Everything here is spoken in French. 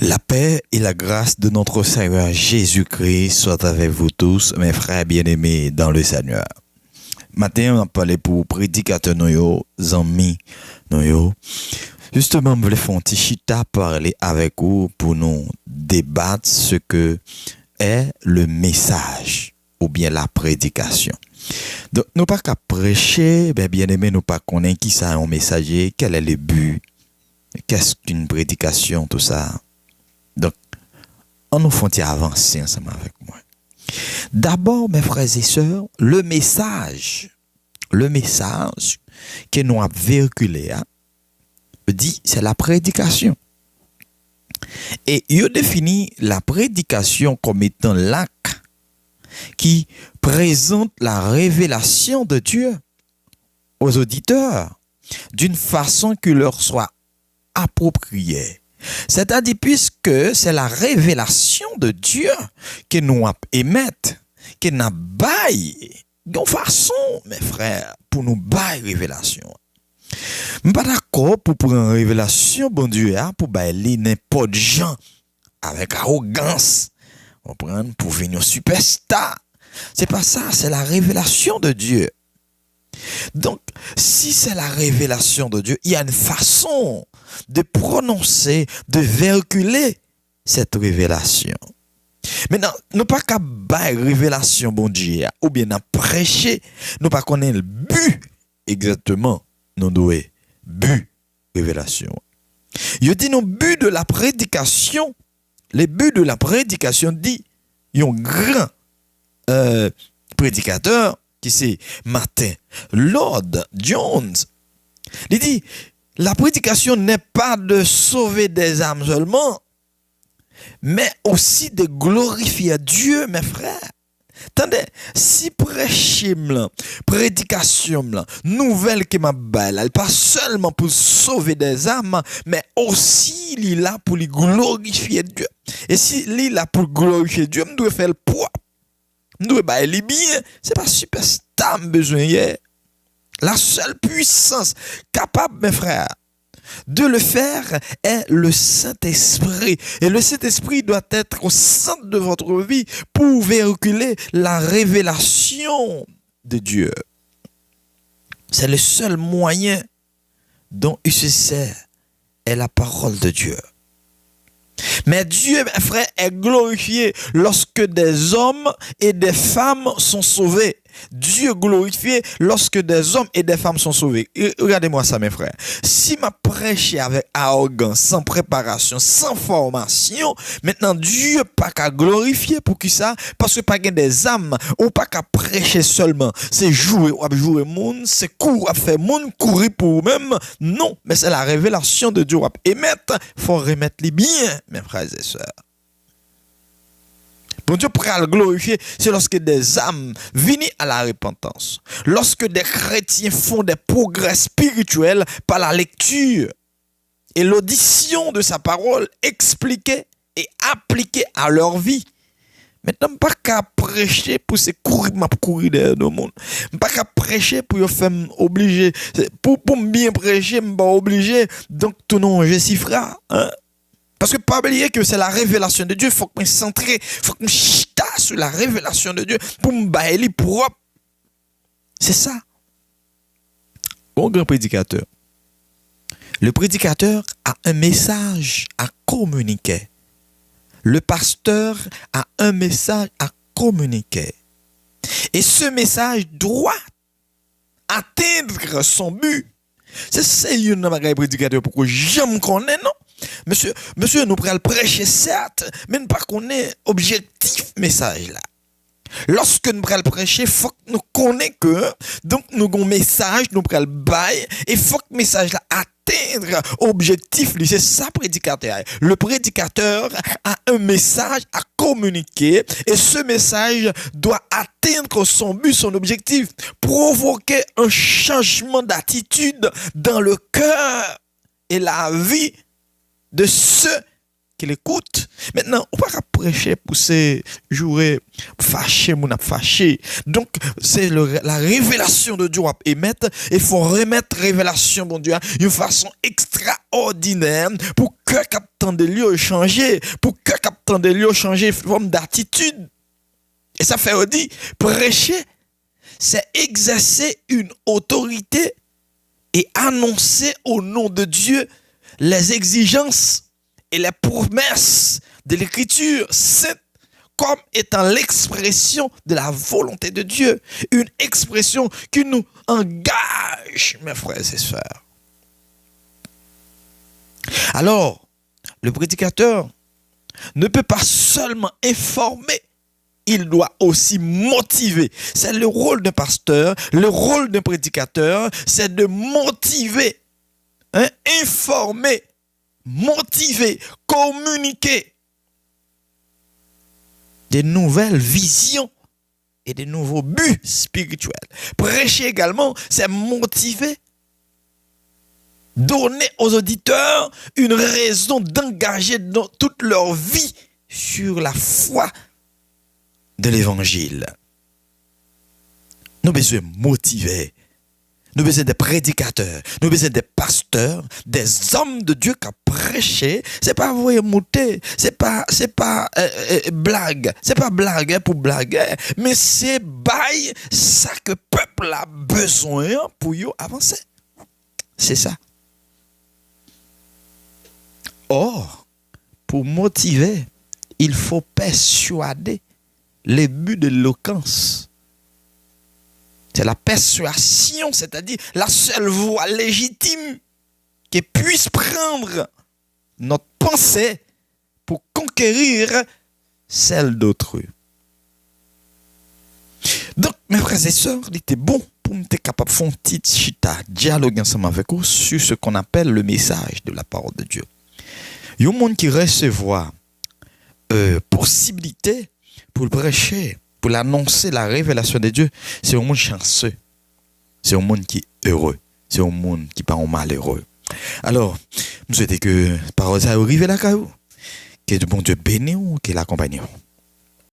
La paix et la grâce de notre Seigneur Jésus-Christ soient avec vous tous, mes frères bien-aimés dans le Seigneur. Matin, on a parlé pour prédicateur nous, amis nous. Justement, je voulais faire un petit chita parler avec vous pour nous débattre ce que est le message ou bien la prédication. Donc, nous pas qu'à prêcher, bien aimé, nous pas connaître qui ça un messager, quel est le but, qu'est-ce qu'une prédication, tout ça. Donc, on nous faut avancer ensemble avec moi. D'abord, mes frères et sœurs, le message que nous avons véhiculé, dit, c'est la prédication. Et il définit la prédication comme étant l'acte qui présente la révélation de Dieu aux auditeurs d'une façon qui leur soit appropriée. C'est-à-dire, puisque c'est la révélation de Dieu que nous émettons, que nous baillons, d'une façon, mes frères, pour nous bailler révélation. Je ne suis pas d'accord pour prendre une révélation, bon Dieu, pour bailler n'importe gens avec arrogance. On prend pour venir superstar. C'est pas ça, c'est la révélation de Dieu. Donc, si c'est la révélation de Dieu, il y a une façon de prononcer, de véhiculer cette révélation. Maintenant, nous pas qu'à bailler révélation, bon Dieu, ou bien à prêcher, nous pas connaître le but exactement, nous devons but révélation. Je dis non but de la prédication, le but de la prédication dit, il y a un grand prédicateur qui c'est Martin Lloyd Jones. Il dit, la prédication n'est pas de sauver des âmes seulement, mais aussi de glorifier Dieu, mes frères. Attendez, si prêcher, prédication, nouvelle que m'a balle, pas seulement pour sauver des âmes, mais aussi il est là pour lui glorifier Dieu. Et si il est là pour glorifier Dieu, on doit faire le poids. On doit bailler bien, c'est pas superstar besoin. La seule puissance capable, mes frères, de le faire est le Saint-Esprit. Et le Saint-Esprit doit être au centre de votre vie pour véhiculer la révélation de Dieu. C'est le seul moyen dont il se sert est la parole de Dieu. Mais Dieu, mes frères, est glorifié lorsque des hommes et des femmes sont sauvés. Dieu glorifié lorsque des hommes et des femmes sont sauvés. Regardez-moi ça, mes frères. Si m'a prêché avec arrogance, sans préparation, sans formation, maintenant Dieu pas qu'à glorifier pour qui ça? Parce que pas des âmes, ou pas qu'à prêcher seulement. C'est jouer, ou jouer moun, c'est courir, faire moun, courir pour vous-même. Non, mais c'est la révélation de Dieu. Émettre, faut remettre les bien, mes frères et sœurs. Bon Dieu prêt à le glorifier, c'est lorsque des âmes viennent à la repentance. Lorsque des chrétiens font des progrès spirituels par la lecture et l'audition de sa parole expliquée et appliquée à leur vie. Maintenant, pas qu'à prêcher pour se courir derrière le monde. Pas qu'à prêcher pour faire obliger. Pour bien prêcher, je pas obligé. Donc, tout non, je s'y fera. Hein? Parce que pas oublier que c'est la révélation de Dieu. Il faut que je me centre, il faut que je me chita sur la révélation de Dieu pour me bailler propre. C'est ça. Bon grand prédicateur. Le prédicateur a un message à communiquer. Le pasteur a un message à communiquer. Et ce message doit atteindre son but. C'est une prédicateur pour que j'aime connaître, non? Monsieur, nous prenons prêcher certes, mais nous pas connaître objectif message là. Lorsque nous prenons prêcher, il faut que nous connaissions que, donc nous avons un message, nous prenons bail, et il faut que le message là atteindre objectif, c'est ça prédicateur. Le prédicateur a un message à communiquer, et ce message doit atteindre son but, son objectif, provoquer un changement d'attitude dans le cœur et la vie de ceux qui qu'il écoute. Maintenant, on va pas prêcher pour se jouer fâché, mon a fâché. Donc, c'est la révélation de Dieu à émettre. Il faut remettre révélation, mon Dieu, d'une façon extraordinaire pour que captant de lieu changer, pour que captant de lieu changer forme d'attitude. Et ça fait aussi, prêcher, c'est exercer une autorité et annoncer au nom de Dieu les exigences et les promesses de l'Écriture sainte comme étant l'expression de la volonté de Dieu. Une expression qui nous engage, mes frères et sœurs. Alors, le prédicateur ne peut pas seulement informer, il doit aussi motiver. C'est le rôle d'un pasteur, le rôle d'un prédicateur, c'est de motiver, informer, motiver, communiquer des nouvelles visions et des nouveaux buts spirituels. Prêcher également, c'est motiver, donner aux auditeurs une raison d'engager dans toute leur vie sur la foi de l'évangile. Nous avons besoin de motiver. Nous avons besoin des prédicateurs. Nous avons besoin des pasteurs, des hommes de Dieu qui prêchent. C'est pas vous monter. C'est pas blague. C'est pas blague pour blague. Mais c'est bail ça que le peuple a besoin pour y avancer. C'est ça. Or, pour motiver, il faut persuader. Les buts de l'éloquence, c'est la persuasion, c'est-à-dire la seule voie légitime qui puisse prendre notre pensée pour conquérir celle d'autrui. Donc, mes frères et sœurs, il était bon pour nous être capable de faire un petit chita, dialogue ensemble avec vous sur ce qu'on appelle le message de la parole de Dieu. Il y a un monde qui recevoir possibilité pour le prêcher, pour l'annoncer la révélation de Dieu, c'est un monde chanceux. C'est un monde qui est heureux. C'est un monde qui n'est pas malheureux. Alors, nous souhaitons que la parole arrive là, que le bon Dieu bénisse, qu'il l'accompagne.